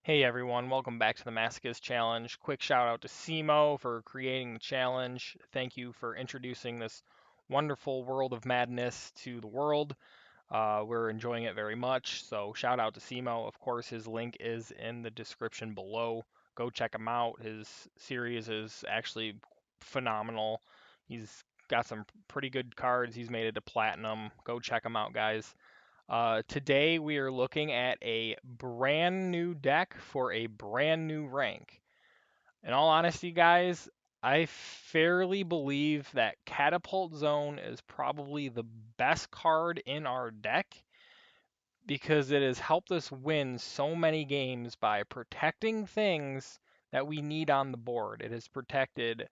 Hey everyone, welcome back to the Masochist Challenge. Quick shout out to Simo for creating the challenge. Thank you for introducing this wonderful world of madness to the world. We're enjoying it very much, so shout out to Simo. Of course, his link is in the description below. Go check him out. His series is actually phenomenal. He's got some pretty good cards. He's made it to platinum. Go check him out, guys. Today we are looking at a brand new deck for a brand new rank. In all honesty, guys, I fairly believe that Catapult Zone is probably the best card in our deck because it has helped us win so many games by protecting things that we need on the board. It has protected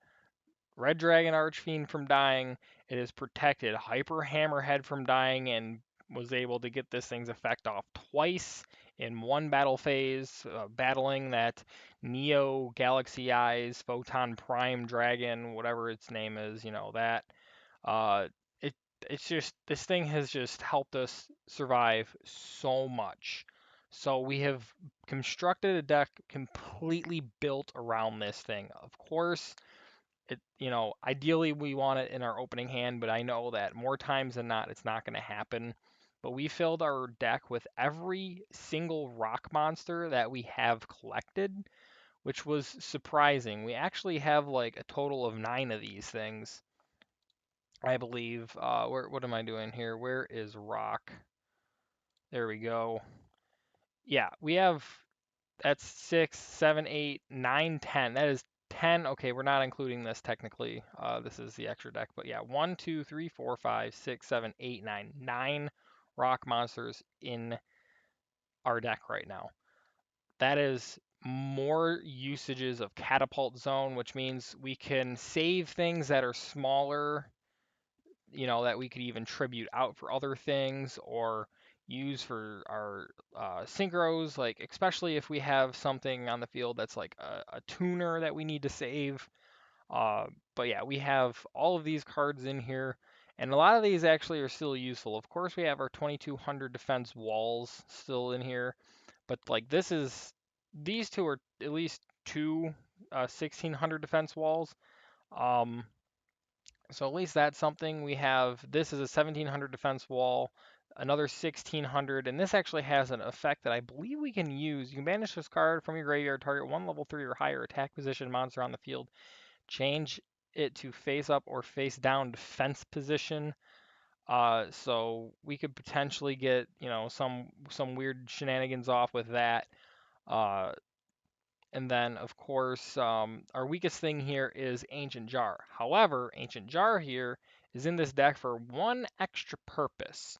Red Dragon Archfiend from dying. It has protected Hyper Hammerhead from dying and was able to get this thing's effect off twice in one battle phase, battling that Neo Galaxy Eyes Photon Prime Dragon, whatever its name is, that. Uh, it it's just this thing has just helped us survive so much. So we have constructed a deck completely built around this thing. Of course, ideally we want it in our opening hand, but I know that more times than not it's not going to happen. But we filled our deck with every single rock monster that we have collected, which was surprising. We actually have like a total of 9 of these things, I believe. What am I doing here? Where is rock? There we go. Yeah, we have that's 6, 7, 8, 9, 10. That is 10. Okay, we're not including this technically. This is the extra deck. But yeah, 1, 2, 3, 4, 5, 6, 7, 8, 9. 9 rock monsters in our deck right now. That is more usages of Catapult Zone, which means we can save things that are smaller, that we could even tribute out for other things or use for our synchros, like especially if we have something on the field that's like a tuner that we need to save. But yeah, we have all of these cards in here, and a lot of these actually are still useful. Of course, we have our 2200 defense walls still in here, but like these two are at least two 1600 defense walls. Um, so at least that's something. We have this is a 1700 defense wall, another 1600, and this actually has an effect that I believe we can use. You can banish this card from your graveyard, target one level 3 or higher attack position monster on the field, change it to face up or face down defense position. So we could potentially get, some weird shenanigans off with that. Uh, and then, of course, our weakest thing here is Ancient Jar. However, Ancient Jar here is in this deck for one extra purpose.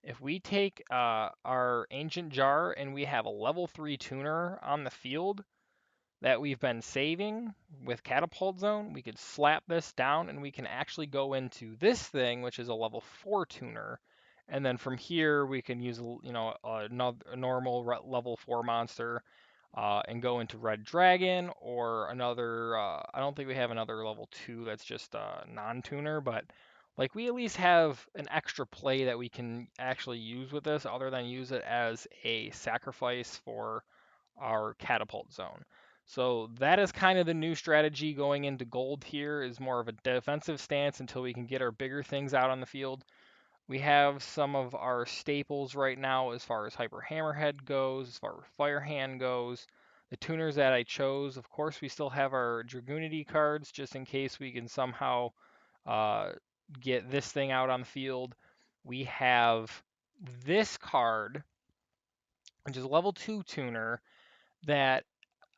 If we take our Ancient Jar and we have a level 3 tuner on the field that we've been saving with Catapult Zone, we could slap this down and we can actually go into this thing, which is a level 4 tuner. And then from here, we can use, a normal level 4 monster and go into Red Dragon or another. I don't think we have another level 2 that's just non-tuner, but like we at least have an extra play that we can actually use with this other than use it as a sacrifice for our Catapult Zone. So that is kind of the new strategy going into gold here, is more of a defensive stance until we can get our bigger things out on the field. We have some of our staples right now as far as Hyper Hammerhead goes, as far as Fire Hand goes. The tuners that I chose, of course, we still have our Dragoonity cards just in case we can somehow uh, get this thing out on the field. We have this card, which is a level 2 tuner, that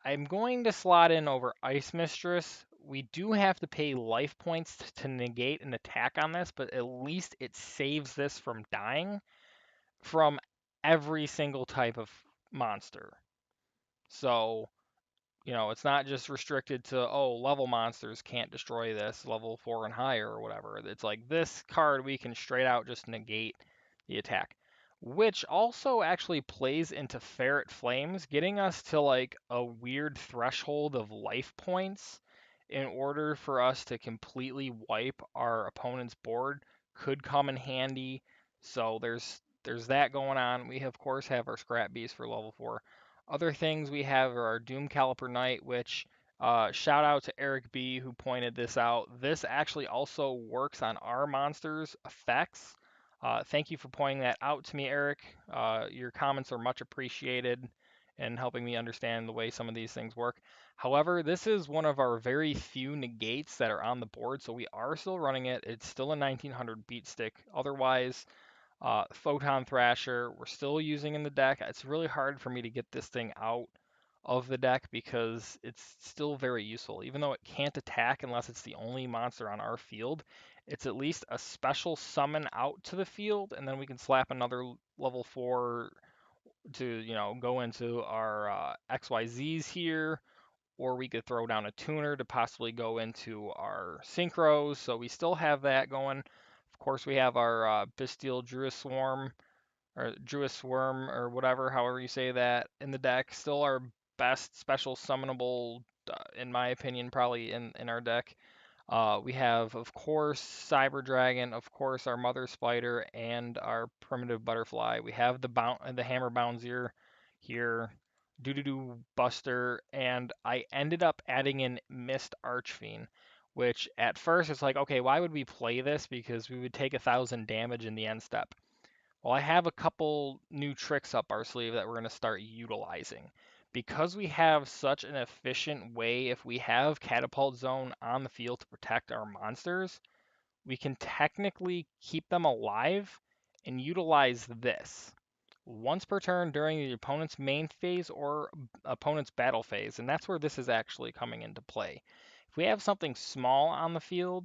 I'm going to slot in over Ice Mistress. We do have to pay life points to negate an attack on this, but at least it saves this from dying from every single type of monster. So, it's not just restricted to, oh, level monsters can't destroy this, level 4 and higher or whatever. It's like this card we can straight out just negate the attack, which also actually plays into Ferret Flames, getting us to like a weird threshold of life points in order for us to completely wipe our opponent's board could come in handy. So there's that going on. We of course have our Scrap Beast for level 4. Other things we have are our Doom Caliper Knight, which shout out to Eric B who pointed this out. This actually also works on our monsters' effects. Thank you for pointing that out to me, Eric. Your comments are much appreciated in helping me understand the way some of these things work. However, this is one of our very few negates that are on the board, so we are still running it. It's still a 1900 beat stick. Otherwise, Photon Thrasher, we're still using in the deck. It's really hard for me to get this thing out of the deck because it's still very useful. Even though it can't attack unless it's the only monster on our field, it's at least a special summon out to the field, and then we can slap another level 4 to, go into our XYZs here, or we could throw down a tuner to possibly go into our synchros. So we still have that going. Of course, we have our Bestial Druid Swarm, or Druid Swarm, or whatever, however you say that, in the deck. Still our best special summonable, in my opinion, probably in our deck. We have, of course, Cyber Dragon, of course, our Mother Spider, and our Primitive Butterfly. We have the Hammer Bounzier here, Doo Buster, and I ended up adding in Mist Archfiend, which at first it's like, okay, why would we play this? Because we would take 1,000 damage in the end step. Well, I have a couple new tricks up our sleeve that we're going to start utilizing. Because we have such an efficient way, if we have Catapult Zone on the field to protect our monsters, we can technically keep them alive and utilize this once per turn during the opponent's main phase or opponent's battle phase, and that's where this is actually coming into play. If we have something small on the field,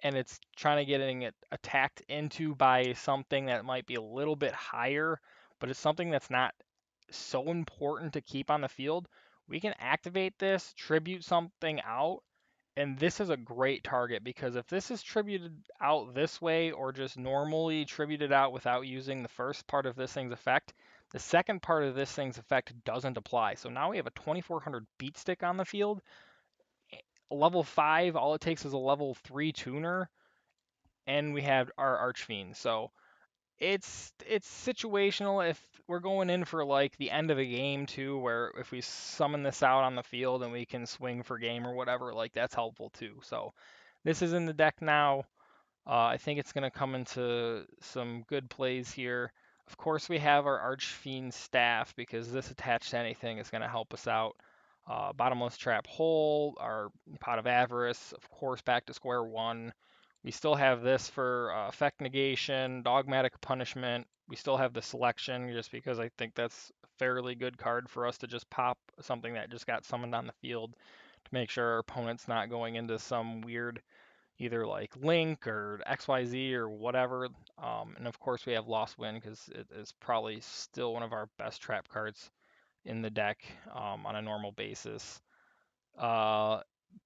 and it's trying to getting it attacked into by something that might be a little bit higher, but it's something that's not so important to keep on the field, we can activate this, tribute something out, and this is a great target because if this is tributed out this way or just normally tributed out without using the first part of this thing's effect, the second part of this thing's effect doesn't apply. So now we have a 2400 beat stick on the field. Level 5, all it takes is a level 3 tuner, and we have our Archfiend. So it's situational if we're going in for like the end of a game too, where if we summon this out on the field and we can swing for game or whatever, like that's helpful too. So this is in the deck now. I think it's going to come into some good plays here. Of course, we have our Archfiend staff because this attached to anything is going to help us out. Bottomless Trap Hole, our Pot of Avarice, of course, back to square one. We still have this for effect negation, dogmatic punishment. We still have the selection just because I think that's a fairly good card for us to just pop something that just got summoned on the field to make sure our opponent's not going into some weird either like Link or XYZ or whatever. And of course, we have Lost Wind because it is probably still one of our best trap cards in the deck on a normal basis. Uh,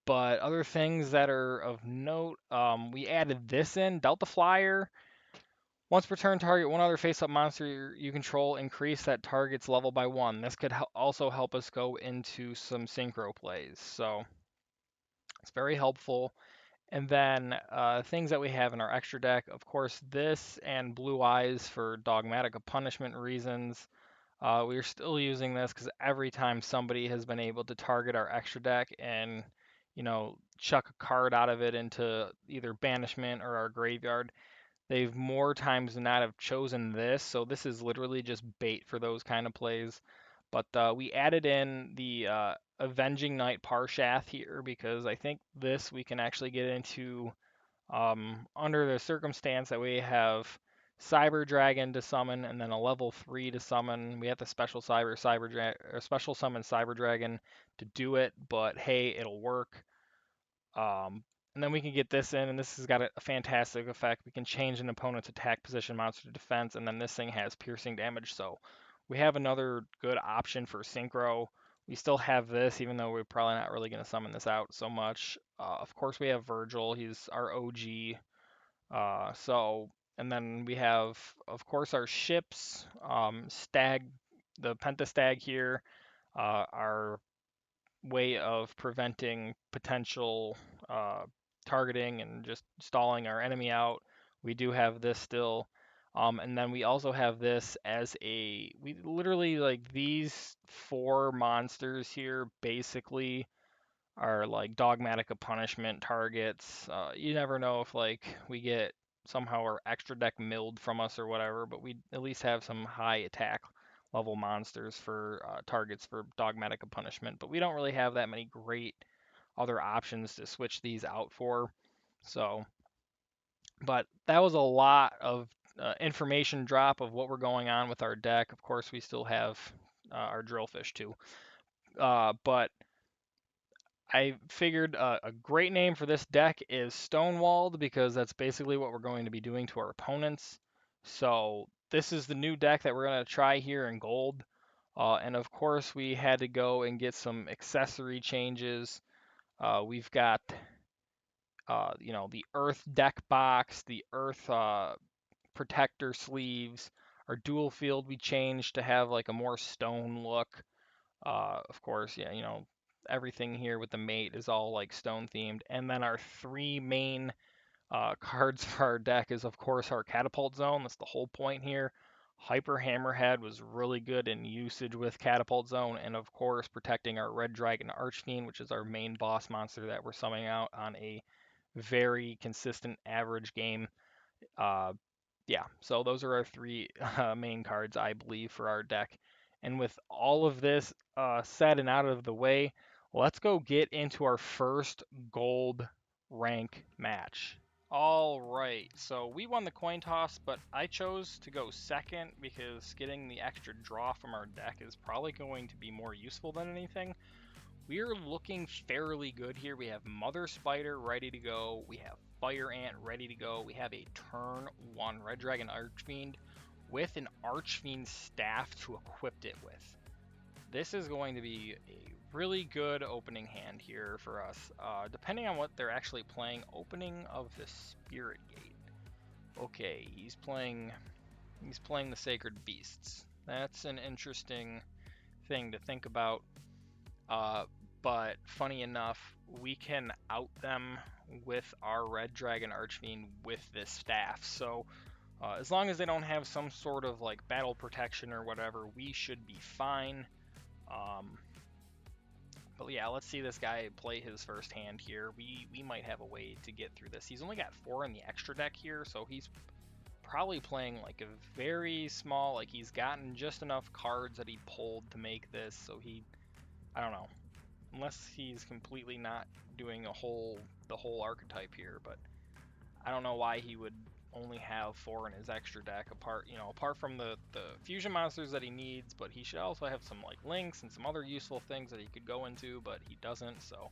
but other things that are of note, we added this in Delta Flyer. Once per turn, target one other face-up monster you control, increase that target's level by 1. This could also help us go into some synchro plays. So it's very helpful. And then things that we have in our extra deck, of course, this and Blue Eyes for dogmatic of punishment reasons. We're still using this because every time somebody has been able to target our extra deck and, chuck a card out of it into either banishment or our graveyard, they've more times than not have chosen this. So this is literally just bait for those kind of plays. But we added in the Avenging Knight Parshath here because I think this we can actually get into under the circumstance that we have Cyber Dragon to summon and then a level 3 to summon. We have the special special summon Cyber Dragon to do it, but hey, it'll work. And then we can get this in, and this has got a fantastic effect. We can change an opponent's attack position monster to defense, and then this thing has piercing damage. So we have another good option for synchro. We still have this, even though we're probably not really going to summon this out so much. Of course, we have Virgil. He's our OG. And then we have, of course, our ships. Stag, the Pentastag here, our way of preventing potential targeting and just stalling our enemy out. We do have this still. And then we also have this as we literally like these four monsters here basically are like dogmatic of punishment targets. You never know if like we get somehow our extra deck milled from us or whatever, but we at least have some high attack level monsters for targets for dogmatic of punishment. But we don't really have that many great other options to switch these out for. So, but that was a lot of information drop of what we're going on with our deck. Of course, we still have our drillfish too. But I figured a great name for this deck is Stonewalled because that's basically what we're going to be doing to our opponents. So this is the new deck that we're going to try here in gold. And of course, we had to go and get some accessory changes. We've got, the Earth deck box, the Earth protector sleeves. Our dual field we changed to have like a more stone look. Of course, yeah, everything here with the mate is all like stone themed. And then our three main cards for our deck is, of course, our catapult zone. That's the whole point here. Hyper Hammerhead was really good in usage with catapult zone, and of course, protecting our Red Dragon Archfiend, which is our main boss monster that we're summoning out on a very consistent average game. Uh, yeah, so those are our three main cards, I believe, for our deck. And with all of this said and out of the way, let's go get into our first gold rank match. All right, so we won the coin toss, but I chose to go second because getting the extra draw from our deck is probably going to be more useful than anything. We're looking fairly good here. We have Mother Spider ready to go. We have Fire Ant ready to go. We have a turn 1 Red Dragon Archfiend with an Archfiend staff to equip it with. This is going to be a really good opening hand here for us. Depending on what they're actually playing, opening of the Spirit Gate. Okay, he's playing the Sacred Beasts. That's an interesting thing to think about. But funny enough, we can out them with our Red Dragon Archfiend with this staff. So as long as they don't have some sort of like battle protection or whatever, we should be fine. But yeah, let's see this guy play his first hand here. We might have a way to get through this. He's only got 4 in the extra deck here, so he's probably playing like a very small, like he's gotten just enough cards that he pulled to make this, so I don't know. Unless he's completely not doing the whole archetype here, but I don't know why he would only have 4 in his extra deck apart from the fusion monsters that he needs, but he should also have some like links and some other useful things that he could go into, but he doesn't. So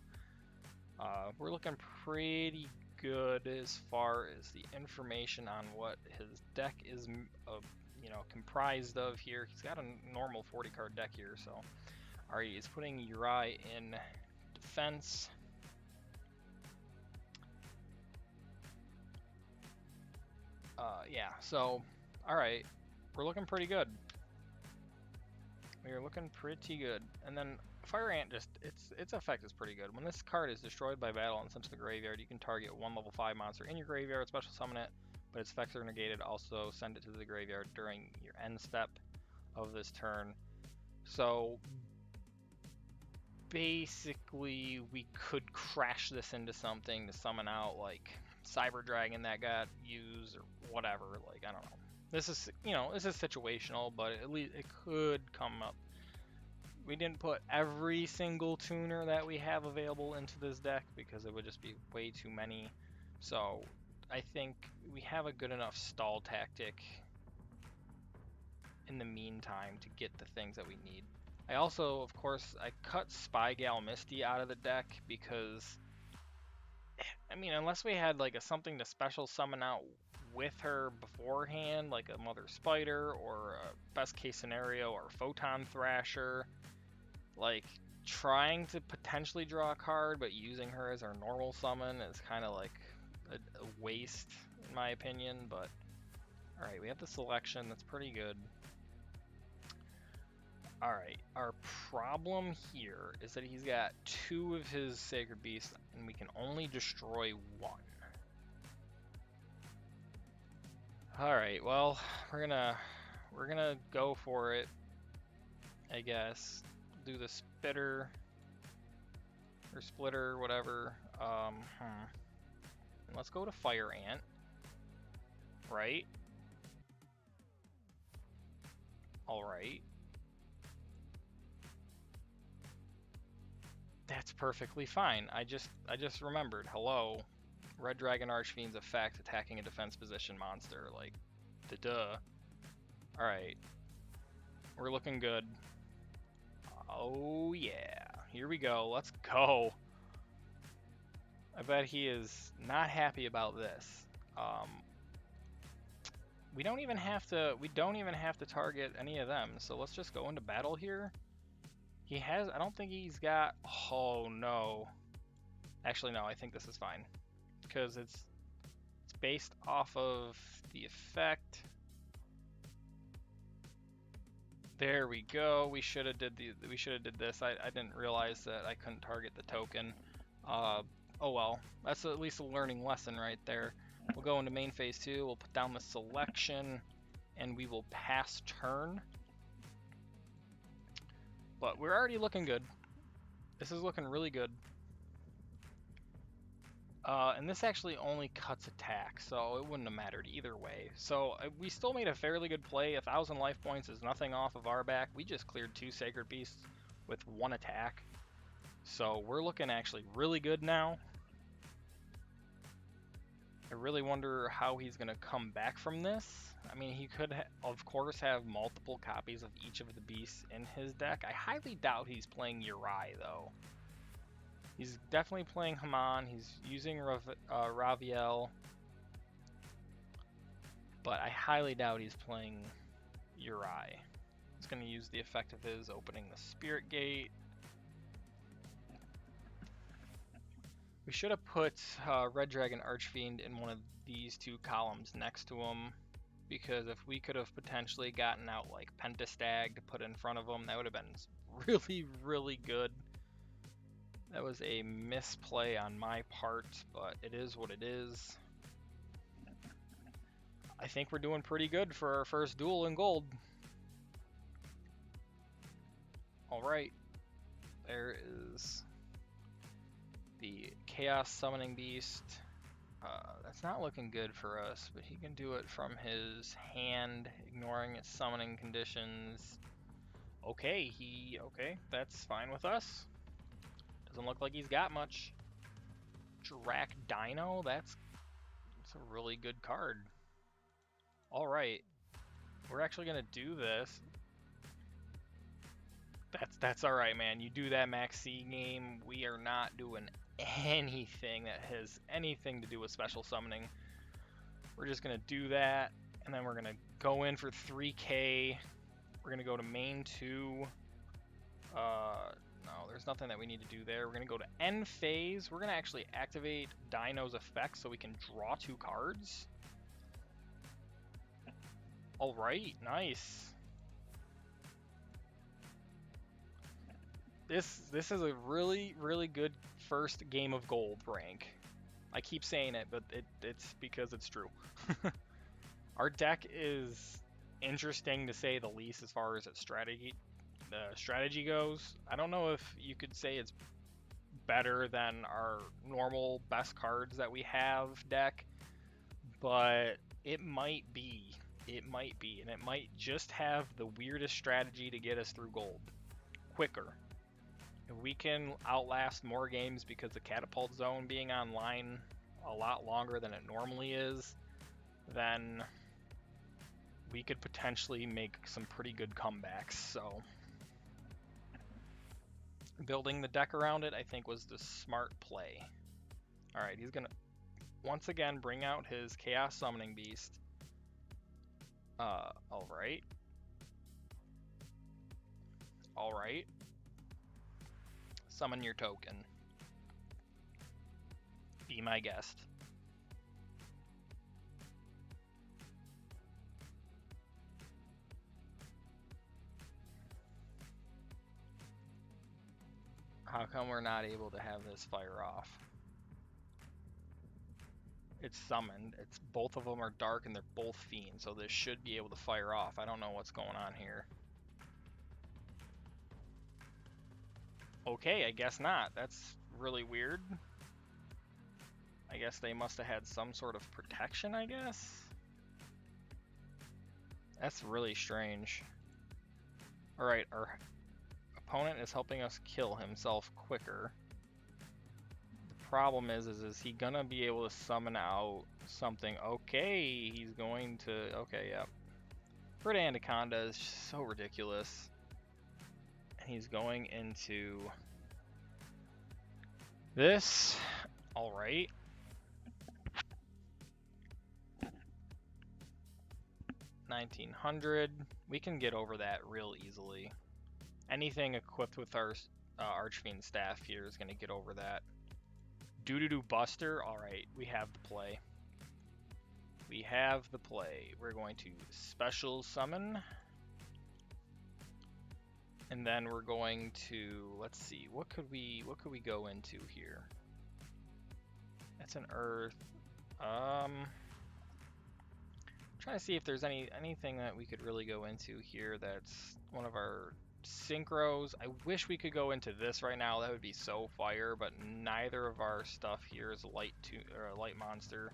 we're looking pretty good as far as the information on what his deck is comprised of here. He's got a normal 40 card deck here, so alright, he's putting Uri in defense. Yeah, so, alright, we're looking pretty good. We are looking pretty good. And then Fire Ant its effect is pretty good. When this card is destroyed by battle and sent to the graveyard, you can target one level 5 monster in your graveyard, special summon it, but its effects are negated. Also send it to the graveyard during your end step of this turn. So basically we could crash this into something to summon out like Cyber Dragon that got used or whatever. Like, I don't know. This is situational, but at least it could come up. We didn't put every single tuner that we have available into this deck because it would just be way too many. So I think we have a good enough stall tactic in the meantime to get the things that we need. I also, of course, I cut Spy Gal Misty out of the deck because, I mean, unless we had like something to special summon out with her beforehand, like a Mother Spider or a best case scenario or Photon Thrasher, like trying to potentially draw a card but using her as our normal summon is kind of like a waste in my opinion. But alright, we have the selection, that's pretty good. Alright, our problem here is that he's got 2 of his Sacred Beasts and we can only destroy 1. All right, well, we're gonna go for it, I guess. Do the spitter or splitter, whatever. And let's go to fire ant, right? All right. That's perfectly fine. I just remembered. Hello, Red Dragon Archfiend's effect attacking a defense position monster. Like, duh. All right, we're looking good. Oh yeah, here we go. Let's go. I bet he is not happy about this. We don't even have to target any of them. So let's just go into battle here. I don't think he's got, oh no. Actually no, I think this is fine. Because it's based off of the effect. There we go. We should have did this. I didn't realize that I couldn't target the token. Oh well, that's at least a learning lesson right there. We'll go into main phase 2, we'll put down the selection, and we will pass turn. But we're already looking good. This is looking really good. And this actually only cuts attack, so it wouldn't have mattered either way. So we still made a fairly good play. 1,000 life points is nothing off of our back. We just cleared 2 Sacred Beasts with 1 attack. So we're looking actually really good now. I really wonder how he's going to come back from this. I mean, he could, of course, have multiple copies of each of the beasts in his deck. I highly doubt he's playing Uri, though. He's definitely playing Haman. He's using Raviel. But I highly doubt he's playing Uri. He's going to use the effect of his opening the Spirit Gate. We should have put Red Dragon Archfiend in one of these 2 columns next to him, because if we could have potentially gotten out like Pentastag to put in front of him, that would have been really, really good. That was a misplay on my part, but it is what it is. I think we're doing pretty good for our first duel in gold. Alright, there is the Chaos Summoning Beast. That's not looking good for us, but he can do it from his hand, ignoring its summoning conditions. Okay, that's fine with us. Doesn't look like he's got much. Drac Dino, that's a really good card. Alright, we're actually gonna do this. That's alright, man. You do that Max C game, we are not doing anything that has anything to do with special summoning. We're just gonna do that, and then we're gonna go in for 3k. We're gonna go to main 2. No, there's nothing that we need to do there. We're gonna go to end phase. We're gonna actually activate Dino's effect so we can draw 2 cards. Alright, nice. This is a really, really good first game of gold rank. I keep saying it, but it's because it's true. Our deck is interesting to say the least as far as its strategy goes. I don't know if you could say it's better than our normal best cards that we have deck, but it might be. It might be, and it might just have the weirdest strategy to get us through gold quicker. If we can outlast more games because the catapult zone being online a lot longer than it normally is, then we could potentially make some pretty good comebacks. So building the deck around it, I think, was the smart play. Alright, he's gonna once again bring out his Chaos Summoning Beast. Alright. Alright. Summon your token. Be my guest. How come we're not able to have this fire off? it's summoned. It's both of them are dark and they're both fiends, so this should be able to fire off. I don't know what's going on here. Okay, I guess not. That's really weird. I guess they must have had some sort of protection, I guess? That's really strange. Alright, our opponent is helping us kill himself quicker. The problem is he gonna be able to summon out something? Okay, he's going to... Okay, yeah. Bird Anaconda is so ridiculous. And he's going into... this. Alright. $1,900. We can get over that real easily. Anything equipped with our Archfiend staff here is going to get over that. Doo-doo-doo Buster. Alright, we have the play. We have the play. We're going to special summon. And then we're going to, let's see, what could we go into here? That's an Earth. Trying to see if there's anything that we could really go into here that's one of our synchros. I wish we could go into this right now. That would be so fire, but neither of our stuff here is a light monster.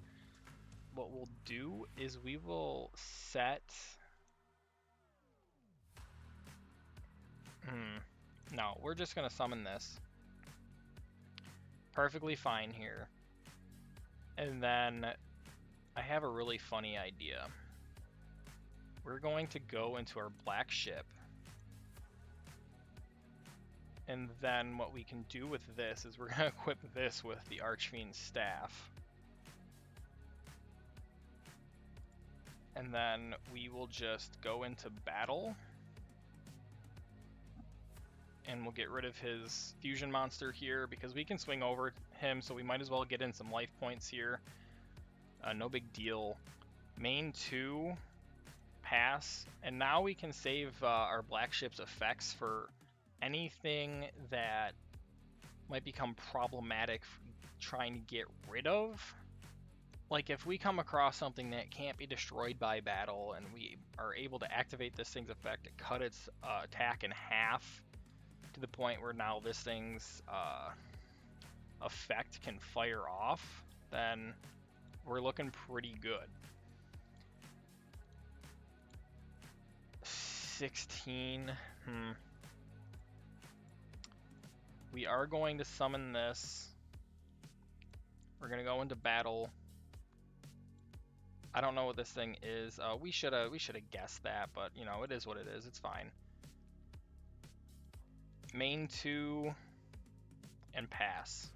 What we'll do is we will set... No, we're just going to summon this. Perfectly fine here. And then I have a really funny idea. We're going to go into our black ship. And then what we can do with this is we're going to equip this with the Archfiend's staff. And then we will just go into battle. And we'll get rid of his fusion monster here because we can swing over him, so we might as well get in some life points here. No big deal. Main 2, pass. And now we can save our black ship's effects for anything that might become problematic trying to get rid of. Like if we come across something that can't be destroyed by battle and we are able to activate this thing's effect to cut its attack in half to the point where now this thing's effect can fire off, then we're looking pretty good. 16. We are going to summon this. We're going to go into battle. I don't know what this thing is. We should have guessed that, but you know, it is what it is. It's fine. Main 2 and pass.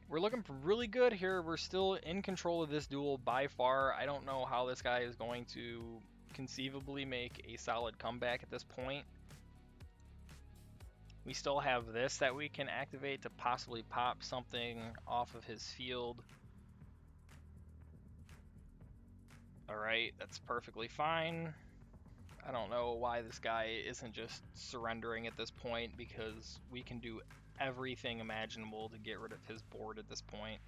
We're looking really good here. We're still in control of this duel by far. I don't know how this guy is going to conceivably make a solid comeback at this point. We still have this that we can activate to possibly pop something off of his field. Alright, that's perfectly fine. I don't know why this guy isn't just surrendering at this point, because we can do everything imaginable to get rid of his board at this point.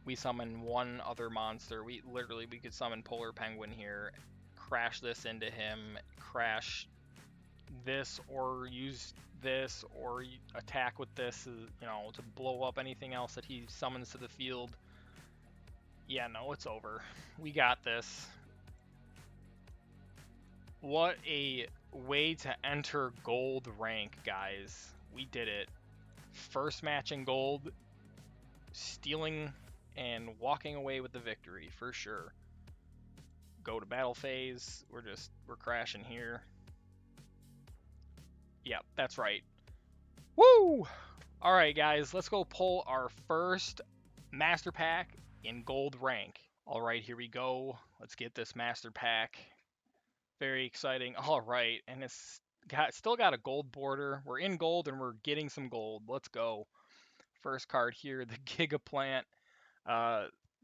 We summon one other monster. We could summon Polar Penguin here, crash this into him, crash this, or use this, or attack with this, you know, to blow up anything else that he summons to the field. Yeah, no, it's over. We got this. What a way to enter gold rank, guys. We did it. First match in gold, stealing and walking away with the victory for sure. Go to battle phase. We're crashing here. Yep, that's right. Woo! All right, guys, let's go pull our first master pack in gold rank. All right, here we go. Let's get this master pack. Very exciting. All right, and it's still got a gold border. We're in gold and we're getting some gold. Let's go. First card here, the Gigaplant.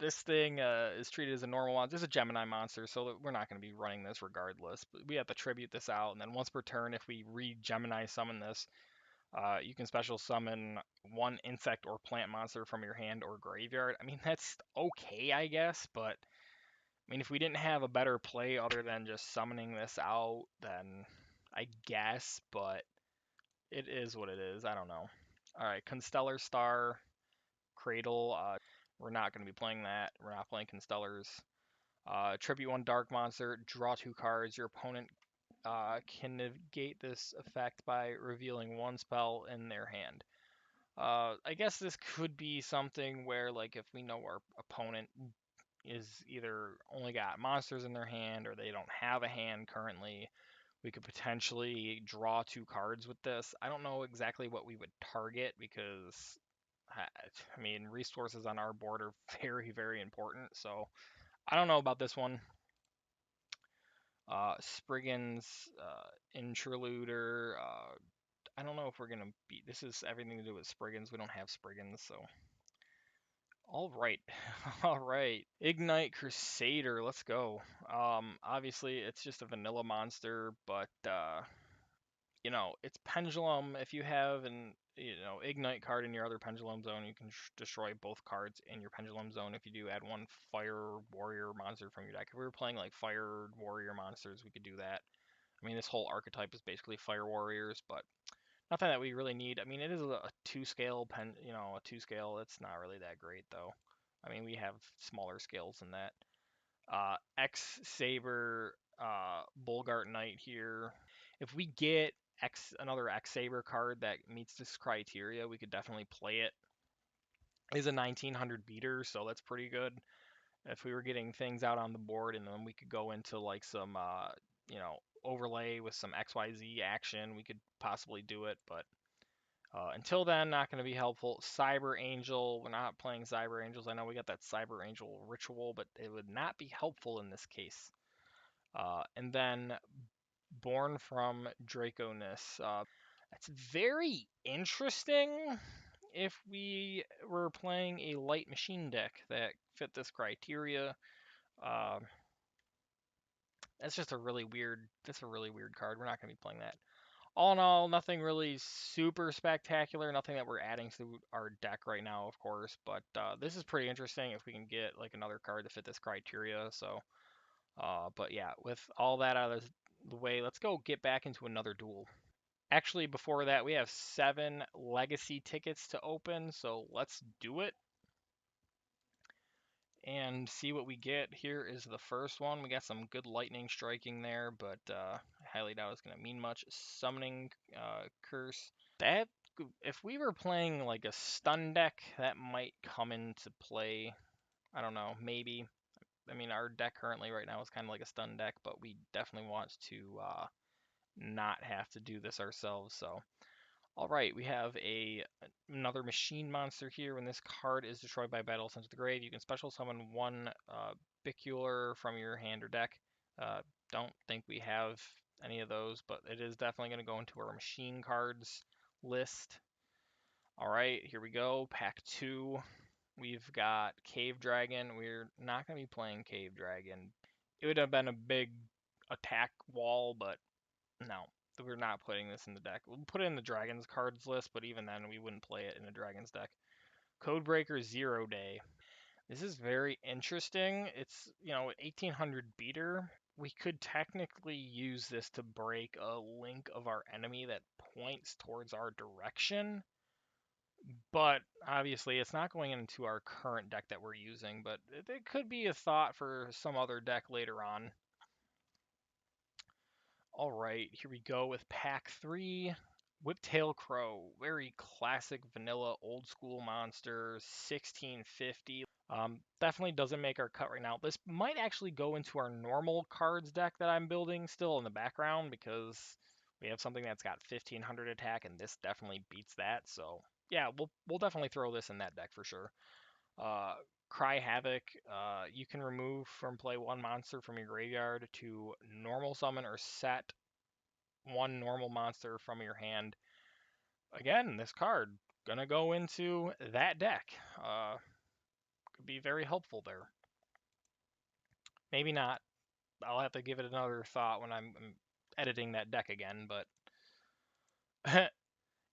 This thing is treated as a normal monster. This is a Gemini monster, so we're not going to be running this regardless. But we have to tribute this out, and then once per turn, if we re-Gemini summon this, You can special summon one insect or plant monster from your hand or graveyard. I mean, that's okay, I guess, but I mean, if we didn't have a better play other than just summoning this out, then I guess, but it is what it is. I don't know. All right, Constellar Star, Cradle. We're not going to be playing that. We're not playing Constellars. Tribute one Dark Monster, draw two cards. Your opponent can negate this effect by revealing one spell in their hand. I guess this could be something where, like, if we know our opponent is either only got monsters in their hand or they don't have a hand currently, we could potentially draw two cards with this. I don't know exactly what we would target because, I mean, resources on our board are very, very important. So I don't know about this one. Spriggan's Intruder. I don't know if we're gonna beat. This is everything to do with Spriggans. We don't have Spriggans, so. All right, all right. Ignite Crusader. Let's go. Obviously it's just a vanilla monster, but it's Pendulum. If you have an Ignite card in your other Pendulum zone, you can destroy both cards in your Pendulum zone. If you do add one Fire Warrior monster from your deck. If we were playing like Fire Warrior monsters, we could do that. I mean, this whole archetype is basically Fire Warriors, but nothing that we really need. I mean, it is a two scale a two scale. It's not really that great though. I mean, we have smaller scales than that. X Saber, Bulgart Knight here. If we get another X Saber card that meets this criteria, we could definitely play it. It is a 1900 beater, so that's pretty good. If we were getting things out on the board, and then we could go into like some overlay with some XYZ action, we could possibly do it, but until then, not going to be helpful. Cyber Angel, we're not playing Cyber Angels. I know we got that Cyber Angel ritual, but it would not be helpful in this case. And then Born from Draconus. That's very interesting if we were playing a light machine deck that fit this criteria. Uh, that's a really weird card. We're not going to be playing that. All in all, nothing really super spectacular. Nothing that we're adding to our deck right now, of course. But this is pretty interesting if we can get like another card to fit this criteria. So, but yeah, with all that out of the way, let's go get back into another duel. Actually, before that, we have 7 legacy tickets to open. So let's do it and see what we get. Here is the first one. We got some good lightning striking there, but I highly doubt it's going to mean much. Summoning Curse. That if we were playing like a stun deck, that might come into play. I don't know, maybe. I mean, our deck currently right now is kind of like a stun deck, but we definitely want to not have to do this ourselves. So, all right, we have another machine monster here. When this card is destroyed by battle sent to the grave, you can special summon one bicular from your hand or deck. Uh, don't think we have any of those, but it is definitely going to go into our machine cards list. All right, here we go. Pack 2. We've got Cave Dragon. We're not going to be playing Cave Dragon. It would have been a big attack wall, but no, we're not putting this in the deck. We'll put it in the Dragons cards list, but even then, we wouldn't play it in a Dragons deck. Codebreaker 0 Day. This is very interesting. It's, 1800 beater. We could technically use this to break a link of our enemy that points towards our direction. But obviously, it's not going into our current deck that we're using, but it could be a thought for some other deck later on. All right, here we go with pack 3. Whiptail Crow, very classic vanilla old school monster, 1650. Definitely doesn't make our cut right now. This might actually go into our normal cards deck that I'm building still in the background because we have something that's got 1500 attack and this definitely beats that. So yeah, we'll definitely throw this in that deck for sure. Cry Havoc, you can remove from play one monster from your graveyard to normal summon or set one normal monster from your hand. Again, this card gonna go into that deck. Could be very helpful there. Maybe not. I'll have to give it another thought when I'm editing that deck again, but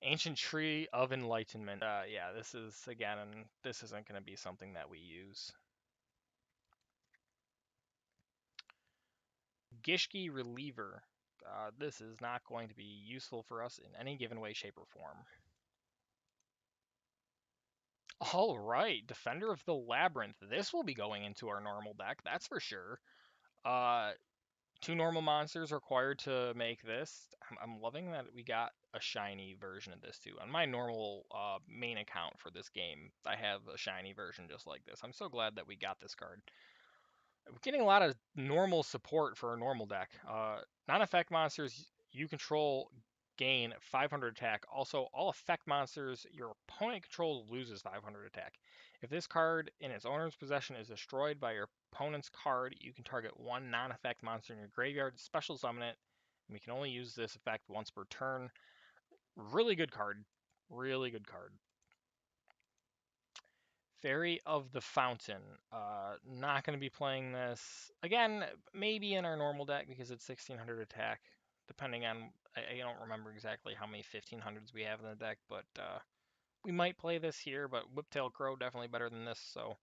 Ancient Tree of Enlightenment. Yeah, this isn't going to be something that we use. Gishki Reliever. This is not going to be useful for us in any given way, shape, or form. All right, Defender of the Labyrinth. This will be going into our normal deck, that's for sure. 2 normal monsters required to make this. I'm loving that we got a shiny version of this too. On my normal main account for this game, I have a shiny version just like this. I'm so glad that we got this card. We're getting a lot of normal support for a normal deck. Non-effect monsters you control gain 500 attack. Also, all effect monsters your opponent controls loses 500 attack. If this card in its owner's possession is destroyed by your opponent's card, you can target 1 non-effect monster in your graveyard, special summon it, and we can only use this effect once per turn. Really good card. Really good card. Fairy of the Fountain. Not going to be playing this. Again, maybe in our normal deck because it's 1600 attack. Depending on, I don't remember exactly how many 1500s we have in the deck, but we might play this here. But Whiptail Crow definitely better than this. So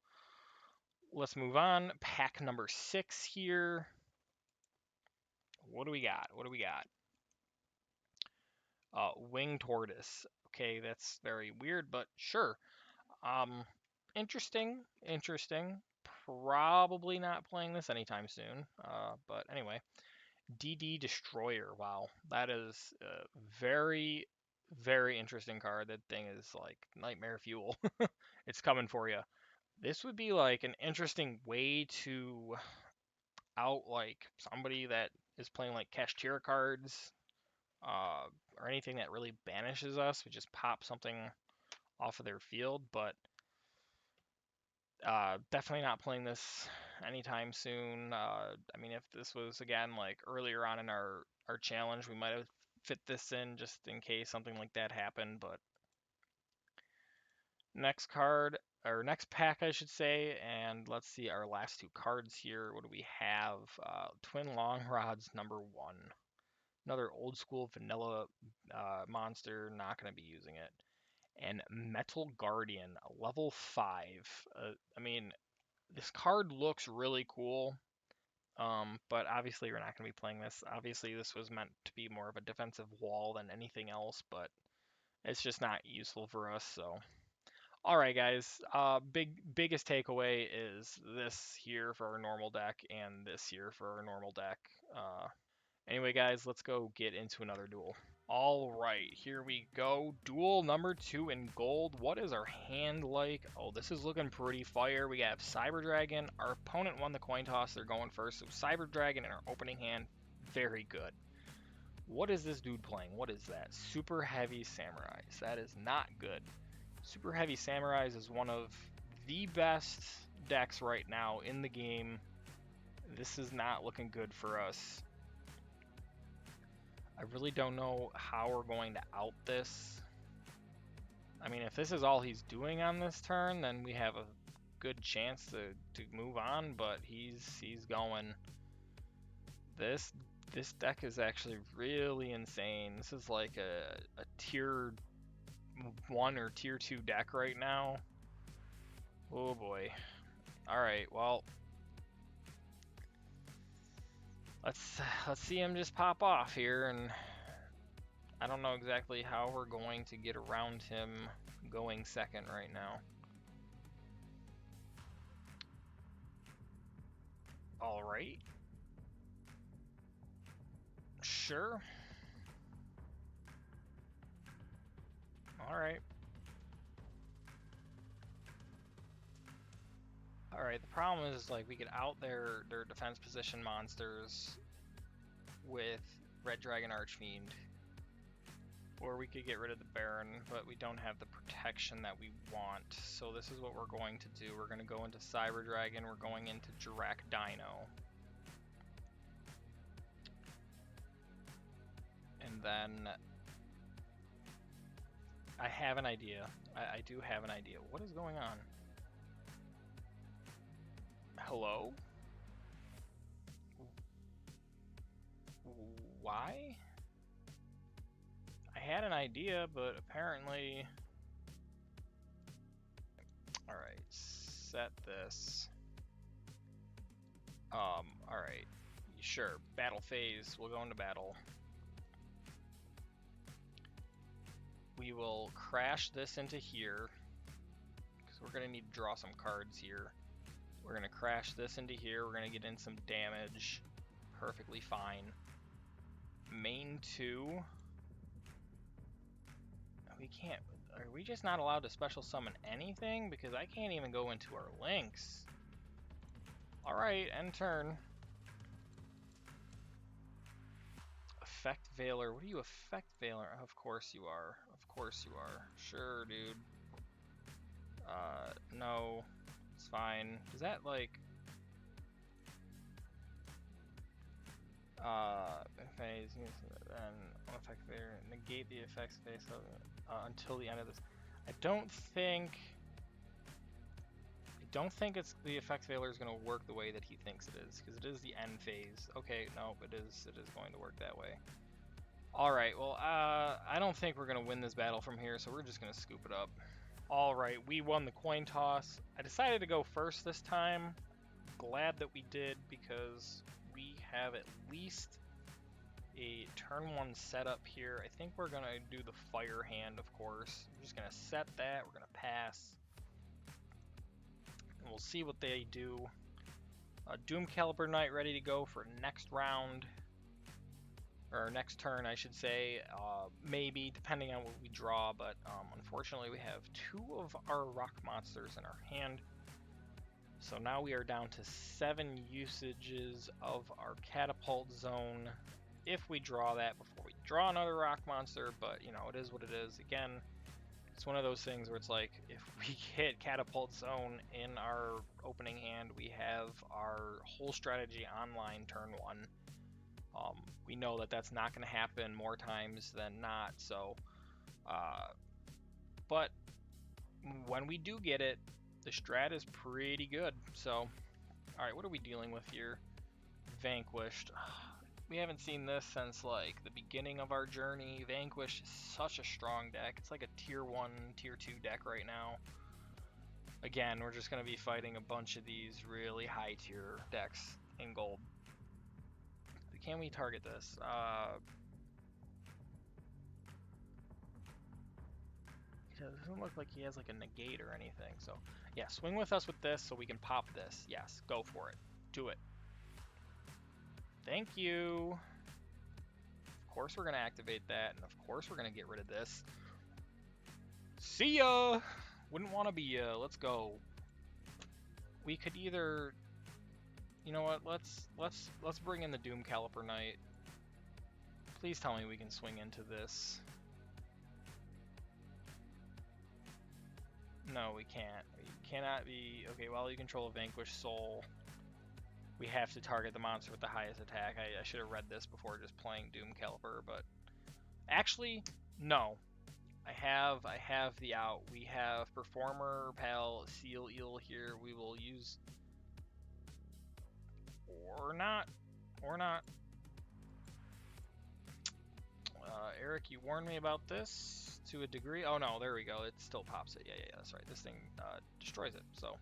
let's move on. Pack number 6 here. What do we got? What do we got? Wing Tortoise. Okay, that's very weird, but sure. Interesting, interesting. Probably not playing this anytime soon. But anyway, DD Destroyer. Wow, that is a very, very interesting card. That thing is like nightmare fuel. It's coming for you. This would be like an interesting way to out like somebody that is playing like Cashier cards, or anything that really banishes us. We just pop something off of their field, but definitely not playing this anytime soon. I mean, if this was again like earlier on in our challenge, we might have fit this in just in case something like that happened. But next card, or next pack, I should say, and let's see our last 2 cards here. What do we have? Twin Long Rods #1. Another old school vanilla monster. Not going to be using it. And Metal Guardian, level 5. I mean, this card looks really cool, but obviously we're not going to be playing this. Obviously this was meant to be more of a defensive wall than anything else, but it's just not useful for us. So, all right, guys. Biggest takeaway is this here for our normal deck and this here for our normal deck. Anyway, guys, let's go get into another duel. All right, here we go. Duel number 2 in gold. What is our hand like? Oh, this is looking pretty fire. We have Cyber Dragon. Our opponent won the coin toss. They're going first. So Cyber Dragon in our opening hand. Very good. What is this dude playing? What is that? Super Heavy Samurais. That is not good. Super Heavy Samurais is one of the best decks right now in the game. This is not looking good for us. I really don't know how we're going to out this. I mean, if this is all he's doing on this turn, then we have a good chance to move on, but he's going. This deck is actually really insane. This is like a tier 1 or tier 2 deck right now. Oh boy. Alright, well, let's see him just pop off here, and I don't know exactly how we're going to get around him going second right now. Alright. Sure. Alright. Alright, the problem is like we could out their defense position monsters with Red Dragon Archfiend. Or we could get rid of the Baron, but we don't have the protection that we want. So this is what we're going to do. We're going to go into Cyber Dragon. We're going into Jirak Dino. And then I have an idea. I do have an idea. What is going on? Hello? Why? I had an idea, but apparently... Alright, set this. Alright. Sure, battle phase. We'll go into battle. We will crash this into here, because we're going to need to draw some cards here. We're going to crash this into here. We're going to get in some damage. Perfectly fine. Main 2. We can't... Are we just not allowed to special summon anything? Because I can't even go into our links. Alright, end turn. Effect Veiler. What do you Effect Veiler? Of course you are. Of course you are. Sure, dude. No. It's fine. Is that like... phase, and Effect Veiler. Negate the effects phase until the end of this. I don't think it's the Effect Veiler is going to work the way that he thinks it is, because it is the end phase. Okay, no, it is going to work that way. Alright, well, I don't think we're going to win this battle from here, so we're just going to scoop it up. Alright, we won the coin toss. I decided to go first this time. Glad that we did, because we have at least a turn 1 setup here. I think we're going to do the fire hand, of course. We're just going to set that. We're going to pass. And we'll see what they do. Doom Caliber Knight ready to go for next round. Or next turn, I should say. Maybe, depending on what we draw. But unfortunately, we have 2 of our rock monsters in our hand. So now we are down to 7 usages of our catapult zone. If we draw that before we draw another rock monster. But, you know, it is what it is. Again, it's one of those things where it's like, if we hit catapult zone in our opening hand, we have our whole strategy online turn 1. We know that that's not going to happen more times than not, so, but when we do get it, the strat is pretty good. So, alright, what are we dealing with here? Vanquished. We haven't seen this since, like, the beginning of our journey. Vanquished is such a strong deck. It's like a tier 1, tier 2 deck right now. Again, we're just going to be fighting a bunch of these really high tier decks in gold. Can we target this? It doesn't look like he has like a negate or anything. So yeah, swing with us with this so we can pop this. Yes, go for it. Do it. Thank you. Of course we're going to activate that, and of course we're going to get rid of this. See ya! Wouldn't want to be ya. Let's go. We could either... You know what? Let's bring in the Doom Caliper Knight. Please tell me we can swing into this. No, we can't. We cannot be... Okay, while you control a Vanquished Soul, we have to target the monster with the highest attack. I should have read this before just playing Doom Caliper, but... Actually, no. I have the out. We have Performer, Pal, Seal Eel here. We will use... Or not. Eric, you warned me about this to a degree. Oh no, there we go. It still pops it. Yeah, that's right. This thing destroys it. So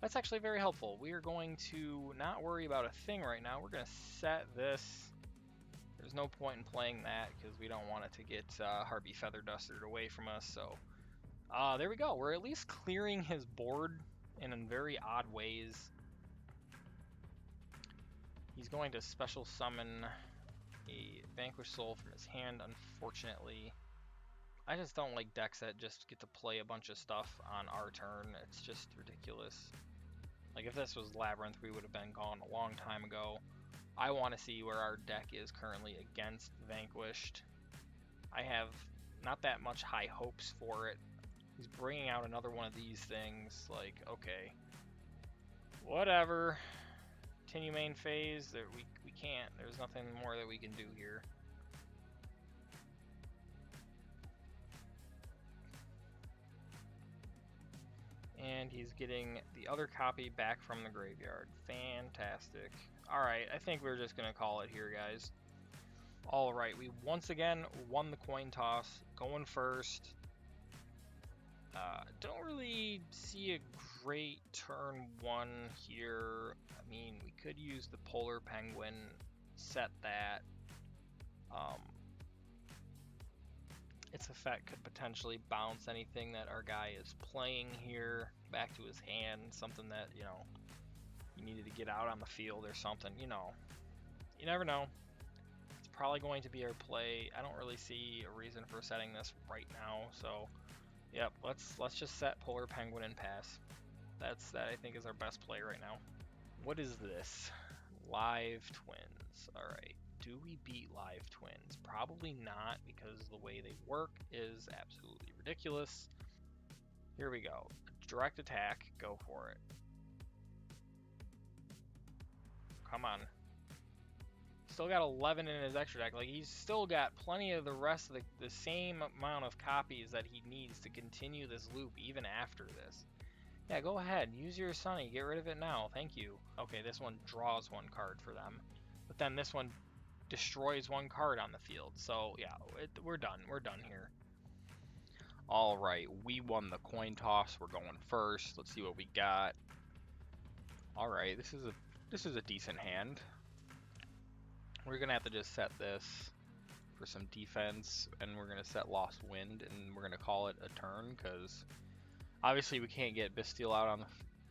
that's actually very helpful. We are going to not worry about a thing right now. We're going to set this. There's no point in playing that because we don't want it to get Harpy Feather Dusted away from us. So there we go. We're at least clearing his board in very odd ways. He's going to special summon a Vanquished Soul from his hand, unfortunately. I just don't like decks that just get to play a bunch of stuff on our turn. It's just ridiculous. Like, if this was Labyrinth, we would have been gone a long time ago. I want to see where our deck is currently against Vanquished. I have not that much high hopes for it. He's bringing out another one of these things. Like, okay. Whatever. Continue main phase. We can't. There's nothing more that we can do here. And he's getting the other copy back from the graveyard. Fantastic. Alright, I think we're just going to call it here, guys. All right, we once again won the coin toss, going first. Don't really see a great turn one here. I mean, we could use the polar penguin, set that. Its effect could potentially bounce anything that our guy is playing here back to his hand, something that, you know, he needed to get out on the field or something, you know. You never know. It's probably going to be our play. I don't really see a reason for setting this right now, so yep, let's just set polar penguin and pass. That I think is our best play right now. What is this? Live twins. All right. Do we beat live twins? Probably not, because the way they work is absolutely ridiculous. Here we go. Direct attack. Go for it. Come on. Still got 11 in his extra deck. Like, he's still got plenty of the rest of the same amount of copies that he needs to continue this loop even after this. Yeah, go ahead. Use your Sunny. Get rid of it now. Thank you. Okay, this one draws one card for them. But then this one destroys one card on the field. So, yeah, we're done. We're done here. All right, we won the coin toss. We're going first. Let's see what we got. All right, this is a decent hand. We're going to have to just set this for some defense, and we're going to set Lost Wind, and we're going to call it a turn, because obviously we can't get Bastille out on the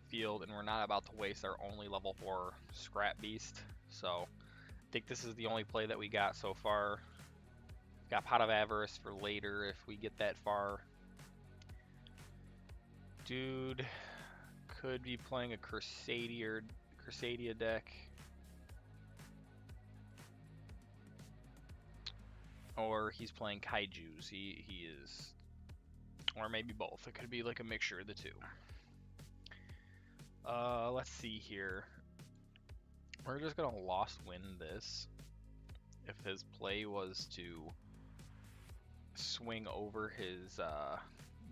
field, and we're not about to waste our only level 4 Scrap Beast. So I think this is the only play that we got so far. Got Pot of Avarice for later if we get that far. Dude could be playing a Crusadia deck. Or he's playing Kaijus. He is, or maybe both. It could be like a mixture of the two. Let's see here. We're just gonna Lost Wind this. If his play was to swing over his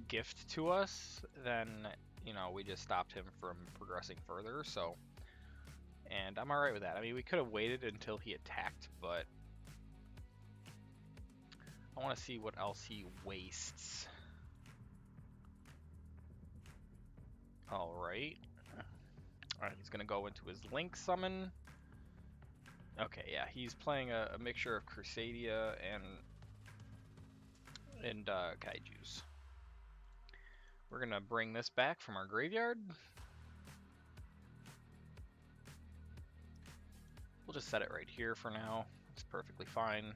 gift to us, then, you know, we just stopped him from progressing further. So, and I'm alright with that. I mean, we could have waited until he attacked, but I want to see what else he wastes. Alright. Alright, he's going to go into his Link summon. Okay, yeah, he's playing a mixture of Crusadia and Kaijus. We're going to bring this back from our graveyard. We'll just set it right here for now. It's perfectly fine.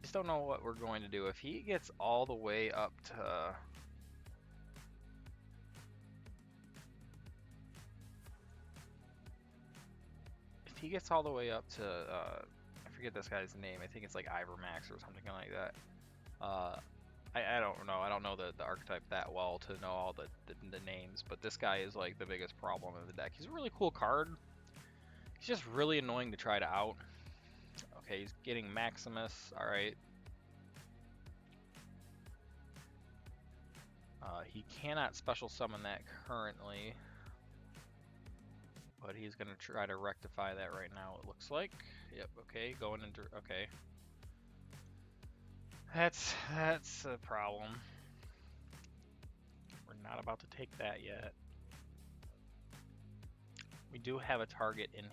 Just don't know what we're going to do. If he gets all the way up to... If he gets all the way up to... I forget this guy's name. I think it's like Ivermax or something like that. I don't know. I don't know the archetype that well to know all the names, but this guy is like the biggest problem in the deck. He's a really cool card. He's just really annoying to try to out. Okay, he's getting Maximus. Alright. He cannot special summon that currently, but he's going to try to rectify that right now, it looks like. Yep, okay, going into... Okay. That's a problem. We're not about to take that yet. We do have a target in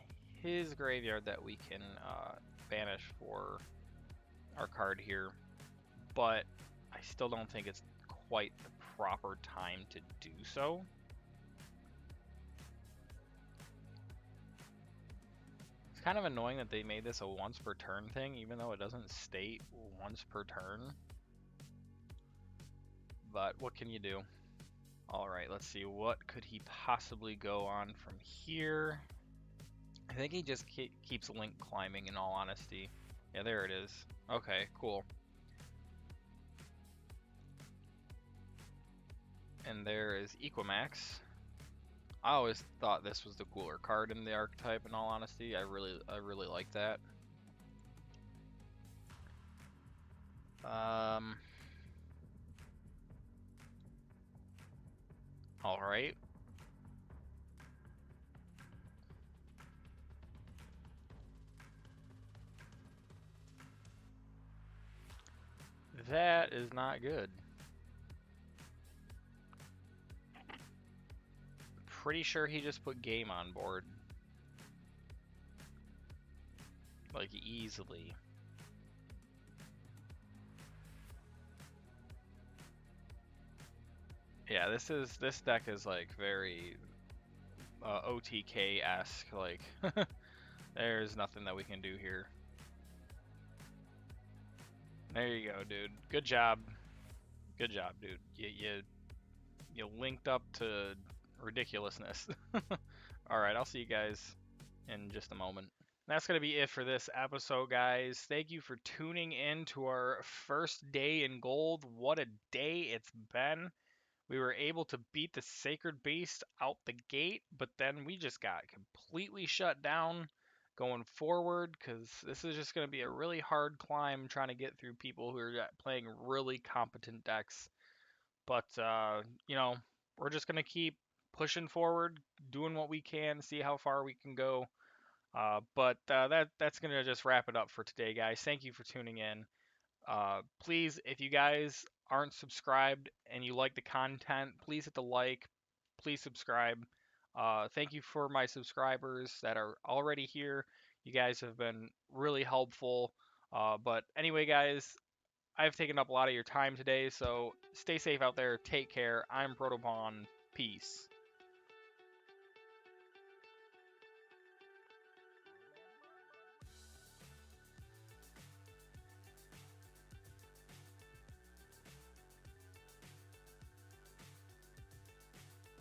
his graveyard that we can banish for our card here, but I still don't think it's quite the proper time to do so. It's kind of annoying that they made this a once per turn thing, even though it doesn't state once per turn. But what can you do? Alright, let's see. What could he possibly go on from here? I think he just keeps Link climbing, in all honesty. Yeah, there it is. Okay, cool. And there is Equimax. I always thought this was the cooler card in the archetype, in all honesty. I really like that. Alright. That is not good. Pretty sure he just put game on board. Like, easily. Yeah, this deck is like very OTK-esque. Like, there's nothing that we can do here. There you go, dude. Good job. Good job, dude. You linked up to ridiculousness. Alright, I'll see you guys in just a moment. That's going to be it for this episode, guys. Thank you for tuning in to our first day in gold. What a day it's been. We were able to beat the Sacred Beast out the gate, but then we just got completely shut down going forward because this is just going to be a really hard climb trying to get through people who are playing really competent decks. But, you know, we're just going to keep pushing forward, doing what we can, see how far we can go. But that's going to just wrap it up for today, guys. Thank you for tuning in. Please, if you guys aren't subscribed and you like the content, please hit the like. Please subscribe. Thank you for my subscribers that are already here. You guys have been really helpful. But anyway, guys, I've taken up a lot of your time today, so stay safe out there. Take care. I'm ProtoPawn. Peace.